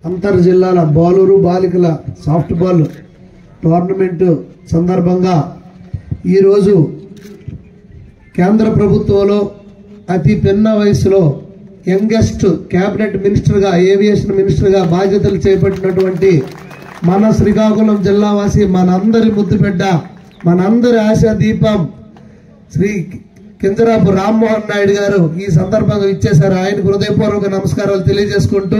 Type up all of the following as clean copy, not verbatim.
అంతర్ జిల్లాల బాలురు బాలికల సాఫ్ట్ బాల్ టోర్నమెంట్ సందర్భంగా ఈరోజు కేంద్ర ప్రభుత్వంలో అతి పిన్న వయసులో యంగెస్ట్ క్యాబినెట్ మినిస్టర్గా ఏవియేషన్ మినిస్టర్గా బాధ్యతలు చేపట్టినటువంటి మన శ్రీకాకుళం జిల్లావాసి మనందరి ముద్దుబిడ్డ మనందరి ఆశా దీపం శ్రీ కింజరాపు రామ్మోహన్ నాయుడు గారు ఈ సందర్భంగా ఇచ్చేశారు. ఆయనకు హృదయపూర్వక నమస్కారాలు తెలియజేసుకుంటూ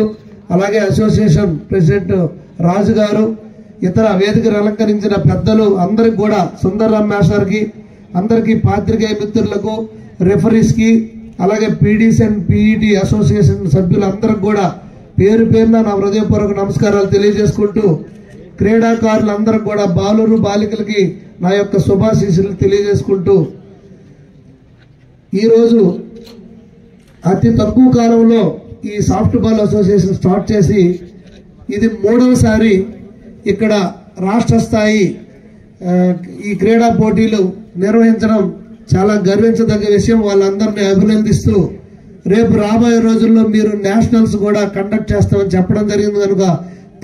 అలాగే అసోసియేషన్ ప్రెసిడెంట్ రాజు గారు ఇతర వేదికను అలంకరించిన పెద్దలు అందరికి కూడా సుందర్రామ్ మాస్టర్కి అందరికీ పాత్రికేయ మిత్రులకు రెఫరీస్కి అలాగే పీడీసీ అండ్ పీఈటీ అసోసియేషన్ సభ్యులందరికి కూడా పేరు పేరున నా హృదయపూర్వక నమస్కారాలు తెలియజేసుకుంటూ క్రీడాకారులందరికి కూడా బాలురు బాలికలకి నా యొక్క శుభాశీస్సులు తెలియజేసుకుంటూ ఈరోజు అతి తక్కువ కాలంలో ఈ సాఫ్ట్ బాల్ అసోసియేషన్ స్టార్ట్ చేసి ఇది 3వసారి ఇక్కడ రాష్ట్ర స్థాయి ఈ క్రీడా పోటీలు నిర్వహించడం చాలా గర్వించదగ్గ విషయం. వాళ్ళందరినీ అభినందిస్తూ రేపు రాబోయే రోజుల్లో మీరు నేషనల్స్ కూడా కండక్ట్ చేస్తామని చెప్పడం జరిగింది కనుక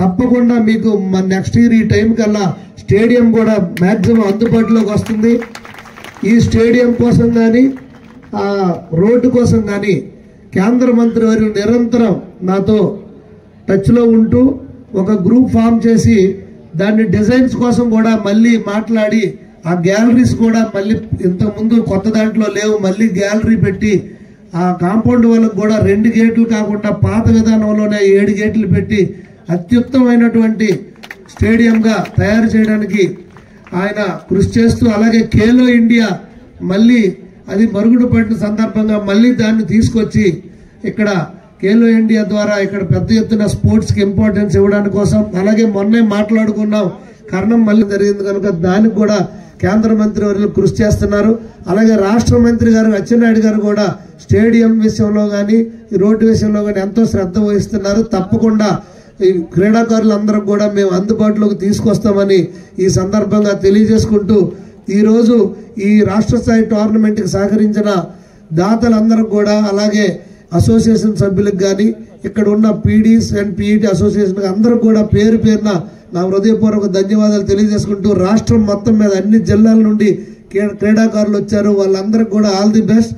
తప్పకుండా మీకు నెక్స్ట్ ఇయర్ ఈ టైం కల్లా స్టేడియం కూడా మ్యాక్సిమం అందుబాటులోకి వస్తుంది. ఈ స్టేడియం కోసం కానీ రోడ్డు కోసం కానీ కేంద్ర మంత్రి వారు నిరంతరం నాతో టచ్లో ఉంటూ ఒక గ్రూప్ ఫామ్ చేసి దాన్ని డిజైన్స్ కోసం కూడా మళ్ళీ మాట్లాడి ఆ గ్యాలరీస్ కూడా మళ్ళీ ఇంతకుముందు కొత్త దాంట్లో లేవు, మళ్ళీ గ్యాలరీ పెట్టి ఆ కాంపౌండ్ వాళ్ళకు కూడా 2 గేట్లు కాకుండా పాత విధానంలోనే 7 గేట్లు పెట్టి అత్యుత్తమైనటువంటి స్టేడియంగా తయారు చేయడానికి ఆయన కృషి చేస్తూ అలాగే ఖేలో ఇండియా మళ్ళీ అది మరుగుడు పడిన సందర్భంగా మళ్ళీ దాన్ని తీసుకొచ్చి ఇక్కడ ఖేలో ఇండియా ద్వారా ఇక్కడ పెద్ద ఎత్తున స్పోర్ట్స్ కి ఇంపార్టెన్స్ ఇవ్వడానికి కోసం అలాగే మొన్నే మాట్లాడుకున్నాం కారణం మళ్ళీ జరిగింది కనుక దానికి కూడా కేంద్ర మంత్రి వర్యులు కృషి చేస్తున్నారు. అలాగే రాష్ట్ర మంత్రి గారు అచ్చెన్నాయుడు గారు కూడా స్టేడియం విషయంలో కానీ రోడ్డు విషయంలో కానీ ఎంతో శ్రద్ధ వహిస్తున్నారు. తప్పకుండా ఈ క్రీడాకారులందరూ కూడా మేము అందుబాటులోకి తీసుకొస్తామని ఈ సందర్భంగా తెలియజేసుకుంటూ ఈరోజు ఈ రాష్ట్ర స్థాయి టోర్నమెంట్కి సహకరించిన దాతలందరూ కూడా అలాగే అసోసియేషన్ సభ్యులకు కానీ ఇక్కడ ఉన్న పీడీస్ అండ్ పీఈటీ అసోసియేషన్ అందరూ కూడా పేరు పేరున నా హృదయపూర్వక ధన్యవాదాలు తెలియజేసుకుంటూ రాష్ట్రం మొత్తం మీద అన్ని జిల్లాల నుండి క్రీడాకారులు వచ్చారు. వాళ్ళందరికీ కూడా ఆల్ ది బెస్ట్.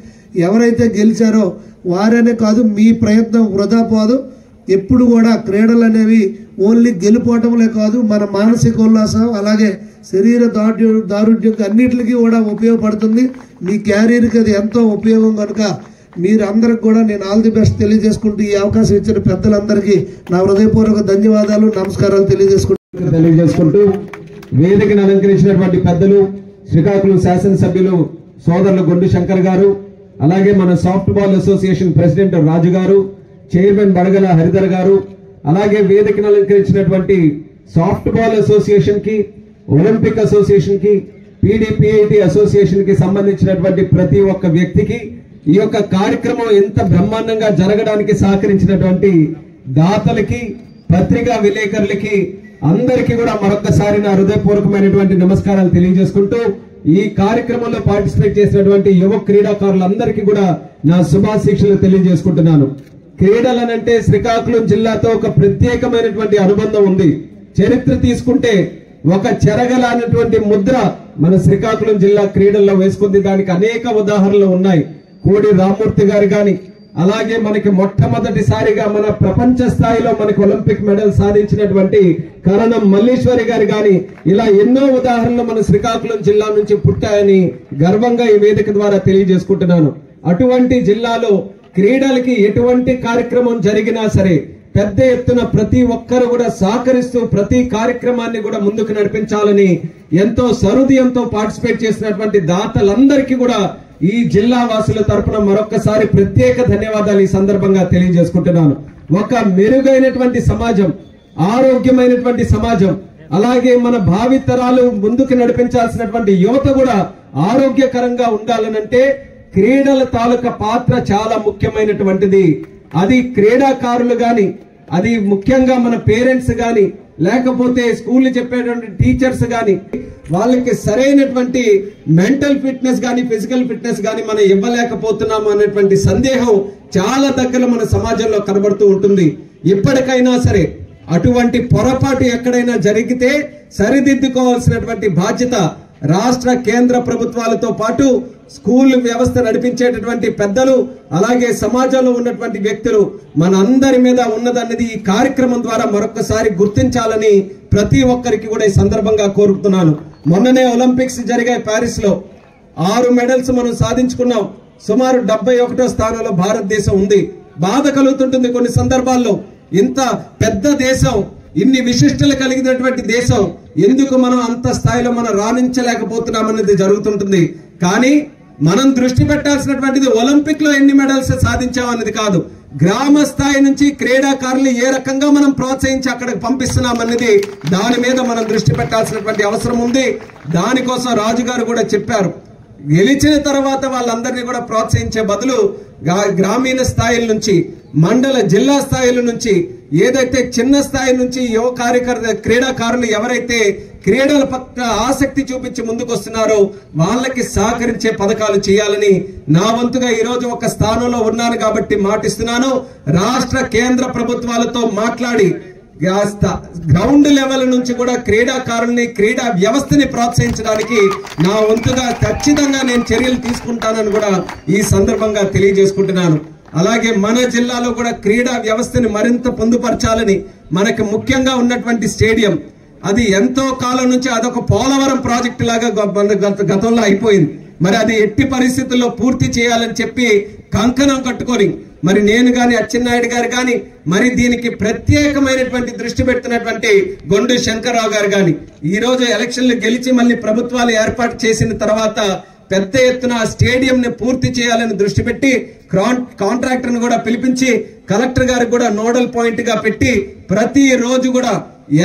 ఎవరైతే గెలిచారో వారనే కాదు, మీ ప్రయత్నం వృధా పోదు. ఎప్పుడు కూడా క్రీడలు అనేవి ఓన్లీ గెలుపోవటంలే కాదు, మన మానసిక ఉల్లాసం అలాగే శరీర దారుఢ్యం అన్నిటికీ కూడా ఉపయోగపడుతుంది. మీ క్యారియర్కి అది ఎంతో ఉపయోగం కనుక మీరందరికి కూడా నేను ఆల్ ది బెస్ట్ తెలియజేసుకుంటూ ఈ అవకాశం ఇచ్చిన పెద్దలందరికీ నా హృదయపూర్వక ధన్యవాదాలు నమస్కారాలు తెలియజేసుకుంటూ వేదికను అలంకరించినటువంటి పెద్దలు శ్రీకాకుళం శాసనసభ్యులు సోదరులు గొండు శంకర్ గారు అలాగే మన సాఫ్ట్ బాల్ అసోసియేషన్ ప్రెసిడెంట్ రాజు గారు చైర్మన్ బడగల హరిధర్ గారు అలాగే వేదికను అలంకరించినటువంటి సాఫ్ట్ బాల్ అసోసియేషన్ కి ఒలింపిక్ అసోసియేషన్ కి పీడీపీఐటీ అసోసియేషన్ కి సంబంధించినటువంటి ప్రతి ఒక్క వ్యక్తికి ఈ యొక్క కార్యక్రమం ఎంత బ్రహ్మాండంగా జరగడానికి సహకరించినటువంటి దాతలకి పత్రికా విలేకరులకి అందరికీ కూడా మరొకసారి నా హృదయపూర్వకమైనటువంటి నమస్కారాలు తెలియజేసుకుంటూ ఈ కార్యక్రమంలో పార్టిసిపేట్ చేసినటువంటి యువ క్రీడాకారులందరికీ కూడా నా శుభాశీస్సులు తెలియజేసుకుంటున్నాను. క్రీడలనంటే శ్రీకాకుళం జిల్లాతో ఒక ప్రత్యేకమైనటువంటి అనుబంధం ఉంది. చరిత్ర తీసుకుంటే ఒక చెరగలానటువంటి ముద్ర మన శ్రీకాకుళం జిల్లా క్రీడల్లో వేసుకుంది. దానికి అనేక ఉదాహరణలు ఉన్నాయి. కోడి రామ్మూర్తి గారు గాని అలాగే మనకి మొట్టమొదటిసారిగా మన ప్రపంచ స్థాయిలో మనకి ఒలింపిక్ మెడల్ సాధించినటువంటి కరణం మల్లీశ్వరి గారు గాని ఇలా ఎన్నో ఉదాహరణలు మన శ్రీకాకుళం జిల్లా నుంచి పుట్టాయని గర్వంగా ఈ వేదిక ద్వారా తెలియజేసుకుంటున్నాను. అటువంటి జిల్లాలో క్రీడలకి ఎటువంటి కార్యక్రమం జరిగినా సరే పెద్ద ఎత్తున ప్రతి ఒక్కరు కూడా సహకరిస్తూ ప్రతి కార్యక్రమాన్ని కూడా ముందుకు నడిపించాలని ఎంతో సహృదయంతో పార్టిసిపేట్ చేసినటువంటి దాతలందరికీ కూడా ఈ జిల్లా వాసుల తరపున మరొక్కసారి ప్రత్యేక ధన్యవాదాలు ఈ సందర్భంగా తెలియజేసుకుంటున్నాను. ఒక మెరుగైనటువంటి సమాజం, ఆరోగ్యమైనటువంటి సమాజం అలాగే మన భావితరాలు ముందుకు నడిపించాల్సినటువంటి యువత కూడా ఆరోగ్యకరంగా ఉండాలనంటే క్రీడల తాలూకా పాత్ర చాలా ముఖ్యమైనటువంటిది. అది క్రీడాకారులు గాని అది ముఖ్యంగా మన పేరెంట్స్ గాని లేకపోతే స్కూల్ చెప్పేటువంటి టీచర్స్ గాని వాళ్ళకి సరైనటువంటి మెంటల్ ఫిట్నెస్ గాని ఫిజికల్ ఫిట్నెస్ గాని మనం ఇవ్వలేకపోతున్నాము అనేటువంటి సందేహం చాలా దగ్గర మన సమాజంలో కనబడుతూ ఉంటుంది. ఇప్పటికైనా సరే అటువంటి పొరపాటు ఎక్కడైనా జరిగితే సరిదిద్దుకోవాల్సినటువంటి బాధ్యత రాష్ట్ర కేంద్ర ప్రభుత్వాలతో పాటు స్కూల్ వ్యవస్థ నడిపించేటటువంటి పెద్దలు అలాగే సమాజంలో ఉన్నటువంటి వ్యక్తులు మనందరి మీద ఉన్నదన్నది ఈ కార్యక్రమం ద్వారా మరొకసారి గుర్తించాలని ప్రతి ఒక్కరికి కూడా ఈ సందర్భంగా కోరుతున్నాను. మొన్ననే ఒలింపిక్స్ జరిగాయి ప్యారిస్ లో 6 మెడల్స్ మనం సాధించుకున్నాం. సుమారు 71వ స్థానంలో భారతదేశం ఉంది. బాధ కలుగుతుంటుంది కొన్ని సందర్భాల్లో. ఇంత పెద్ద దేశం, ఇన్ని విశిష్టలు కలిగినటువంటి దేశం ఎందుకు మనం అంత స్థాయిలో మనం రాణించలేకపోతున్నామనేది జరుగుతుంటుంది. కానీ మనం దృష్టి పెట్టాల్సినటువంటిది ఒలింపిక్ లో ఎన్ని మెడల్స్ సాధించామనేది కాదు, గ్రామ స్థాయి నుంచి క్రీడాకారులు ఏ రకంగా మనం ప్రోత్సహించి అక్కడికి పంపిస్తున్నామనేది దాని మీద మనం దృష్టి పెట్టాల్సినటువంటి అవసరం ఉంది. దానికోసం రాజుగారు కూడా చెప్పారు, గెలిచిన తర్వాత వాళ్ళందరినీ కూడా ప్రోత్సహించే బదులు గ్రామీణ స్థాయిల నుంచి మండల జిల్లా స్థాయిల నుంచి ఏదైతే చిన్న స్థాయి నుంచి యువ క్రీడాకారులు ఎవరైతే క్రీడల పట్ల ఆసక్తి చూపించి ముందుకు వస్తున్నారో వాళ్ళకి సహకరించే పథకాలు చేయాలని నా వంతుగా ఈ రోజు ఒక స్థానంలో ఉన్నాను కాబట్టి మాటిస్తున్నాను. రాష్ట్ర కేంద్ర ప్రభుత్వాలతో మాట్లాడి గ్రౌండ్ లెవెల్ నుంచి కూడా క్రీడాకారుల్ని క్రీడా వ్యవస్థని ప్రోత్సహించడానికి నా వంతుగా ఖచ్చితంగా నేను చర్యలు తీసుకుంటానని కూడా ఈ సందర్భంగా తెలియజేసుకుంటున్నాను. అలాగే మన జిల్లాలో కూడా క్రీడా వ్యవస్థని మరింత పొందుపరచాలని మనకి ముఖ్యంగా ఉన్నటువంటి స్టేడియం అది ఎంతో కాలం నుంచి అదొక పోలవరం ప్రాజెక్టు లాగా గతంలో అయిపోయింది. మరి అది ఎట్టి పరిస్థితుల్లో పూర్తి చేయాలని చెప్పి కంకణం కట్టుకొని మరి నేను గాని అచ్చెన్నాయుడు గారు గాని మరి దీనికి ప్రత్యేకమైనటువంటి దృష్టి పెడుతున్నటువంటి గొండు శంకర్రావు గారు గాని ఈ రోజు ఎలక్షన్లు గెలిచి మళ్ళీ ప్రభుత్వాలు ఏర్పాటు చేసిన తర్వాత పెద్ద ఎత్తున స్టేడియం ని పూర్తి చేయాలని దృష్టి పెట్టి కాంట్రాక్టర్ ను కూడా పిలిపించి కలెక్టర్ గారికి కూడా నోడల్ పాయింట్ గా పెట్టి ప్రతి రోజు కూడా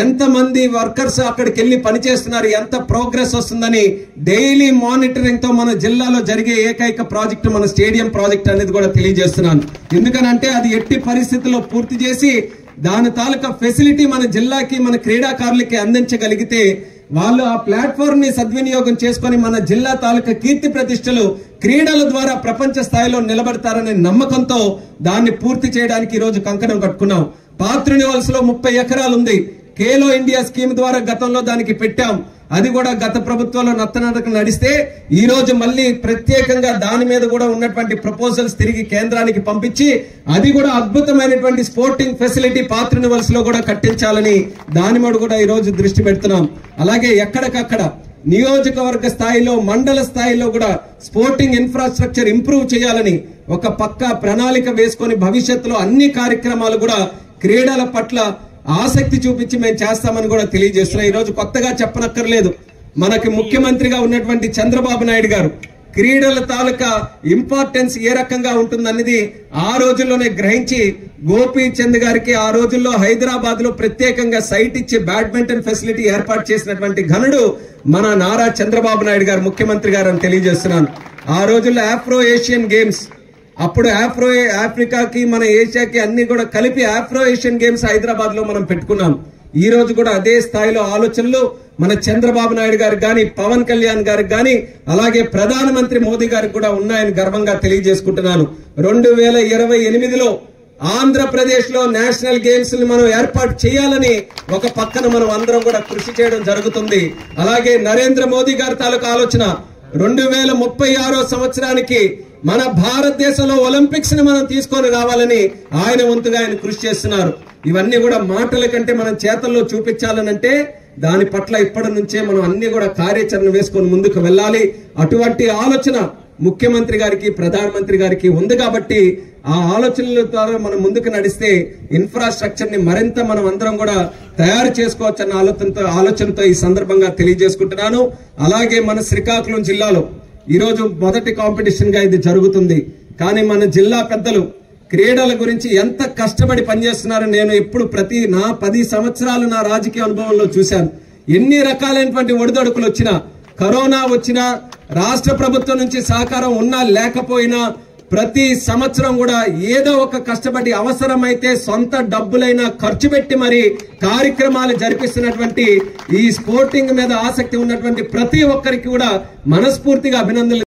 ఎంత మంది వర్కర్స్ అక్కడికి వెళ్లి పనిచేస్తున్నారు, ఎంత ప్రోగ్రెస్ వస్తుందని డైలీ మానిటరింగ్ తో మన జిల్లాలో జరిగే ఏకైక ప్రాజెక్టు మన స్టేడియం ప్రాజెక్ట్ అనేది కూడా తెలియజేస్తున్నాను. ఎందుకనంటే అది ఎట్టి పరిస్థితుల్లో పూర్తి చేసి దాని తాలూకా ఫెసిలిటీ మన జిల్లాకి మన క్రీడాకారులకి అందించగలిగితే వాళ్ళు ఆ ప్లాట్ఫామ్ ని సద్వినియోగం చేసుకుని మన జిల్లా తాలూకా కీర్తి ప్రతిష్టలు క్రీడల ద్వారా ప్రపంచ స్థాయిలో నిలబడతారనే నమ్మకంతో దాన్ని పూర్తి చేయడానికి ఈ రోజు కంకణం కట్టుకున్నాం. పాత్రుని వలసలో 30 ఎకరాలు ఉంది. ఖేలో ఇండియా స్కీమ్ ద్వారా గతంలో దానికి పెట్టాం. అది కూడా గత ప్రభుత్వంలో నత్తనడక నడిస్తే ఈ రోజు మళ్ళీ ప్రత్యేకంగా దాని మీద కూడా ఉన్నటువంటి ప్రపోజల్స్ తిరిగి కేంద్రానికి పంపించి అది కూడా అద్భుతమైనటువంటి స్పోర్టింగ్ ఫెసిలిటీ పాత్రుని వలసలో కూడా కట్టించాలని దాని మీద కూడా ఈ రోజు దృష్టి పెడుతున్నాం. అలాగే ఎక్కడికక్కడ నియోజకవర్గ స్థాయిలో మండల స్థాయిలో కూడా స్పోర్టింగ్ ఇన్ఫ్రాస్ట్రక్చర్ ఇంప్రూవ్ చేయాలని ఒక పక్కా ప్రణాళిక వేసుకొని భవిష్యత్తులో అన్ని కార్యక్రమాలు కూడా క్రీడల పట్ల ఆసక్తి చూపించి మేము చేస్తామని కూడా తెలియజేస్తున్నాం. ఈ రోజు కొత్తగా చెప్పనక్కర్లేదు, మనకి ముఖ్యమంత్రిగా ఉన్నటువంటి చంద్రబాబు నాయుడు గారు క్రీడల తాలూకా ఇంపార్టెన్స్ ఏ రకంగా ఉంటుందన్నది ఆ రోజుల్లోనే గ్రహించి గోపీచంద్ గారికి ఆ రోజుల్లో హైదరాబాద్ లో ప్రత్యేకంగా సైట్ ఇచ్చి బ్యాడ్మింటన్ ఫెసిలిటీ ఏర్పాటు చేసినటువంటి ఘనుడు మన నారా చంద్రబాబు నాయుడు గారు ముఖ్యమంత్రి గారు అని తెలియజేస్తున్నాను. ఆ రోజుల్లో ఆఫ్రో ఏషియన్ గేమ్స్ అప్పుడు ఆఫ్రికాకి మన ఏషియాకి అన్ని కూడా కలిపి ఆఫ్రో ఏషియన్ గేమ్స్ హైదరాబాద్ లో మనం పెట్టుకున్నాం. ఈ రోజు కూడా అదే స్థాయిలో ఆలోచనలు మన చంద్రబాబు నాయుడు గారికి గాని పవన్ కళ్యాణ్ గారికి గాని అలాగే ప్రధానమంత్రి మోదీ గారికి కూడా ఉన్నాయని గర్వంగా తెలియజేసుకుంటున్నాను. 2028లో ఆంధ్రప్రదేశ్ లో నేషనల్ గేమ్స్ ని మనం ఏర్పాటు చేయాలని ఒక పక్కన మనం అందరం కూడా కృషి చేయడం జరుగుతుంది. అలాగే నరేంద్ర మోదీ గారి తాలూకా ఆలోచన 2036 సంవత్సరానికి మన భారతదేశంలో ఒలింపిక్స్ ని మనం తీసుకొని రావాలని ఆయన వంతుగా ఆయన కృషి చేస్తున్నారు. ఇవన్నీ కూడా మాటల కంటే మనం చేతల్లో చూపించాలనంటే దాని పట్ల ఇప్పటి నుంచే మనం అన్ని కూడా కార్యాచరణ వేసుకొని ముందుకు వెళ్ళాలి. అటువంటి ఆలోచన ముఖ్యమంత్రి గారికి ప్రధానమంత్రి గారికి ఉంది కాబట్టి ఆ ఆలోచనల ద్వారా మనం ముందుకు నడిస్తే ఇన్ఫ్రాస్ట్రక్చర్ ని మరింత మనం అందరం కూడా తయారు చేసుకోవచ్చు అన్న ఆలోచనతో ఈ సందర్భంగా తెలియజేసుకుంటున్నాను. అలాగే మన శ్రీకాకుళం జిల్లాలో ఈ రోజు మొదటి కాంపిటీషన్ గా ఇది జరుగుతుంది. కానీ మన జిల్లా పెద్దలు క్రీడల గురించి ఎంత కష్టపడి పనిచేస్తున్నారో నేను ఎప్పుడు నా 10 సంవత్సరాలు నా రాజకీయ అనుభవంలో చూశాను. ఎన్ని రకాలైనటువంటి ఒడిదొడుకులు వచ్చినా, కరోనా వచ్చినా, రాష్ట్ర ప్రభుత్వం నుంచి సహకారం ఉన్నా లేకపోయినా ప్రతి సంవత్సరం కూడా ఏదో ఒక కష్టపడి అవసరమైతే సొంత డబ్బులైనా ఖర్చు పెట్టి మరి కార్యక్రమాలు జరిపిస్తున్నటువంటి ఈ స్పోర్టింగ్ మీద ఆసక్తి ఉన్నటువంటి ప్రతి ఒక్కరికి కూడా మనస్ఫూర్తిగా అభినందనలు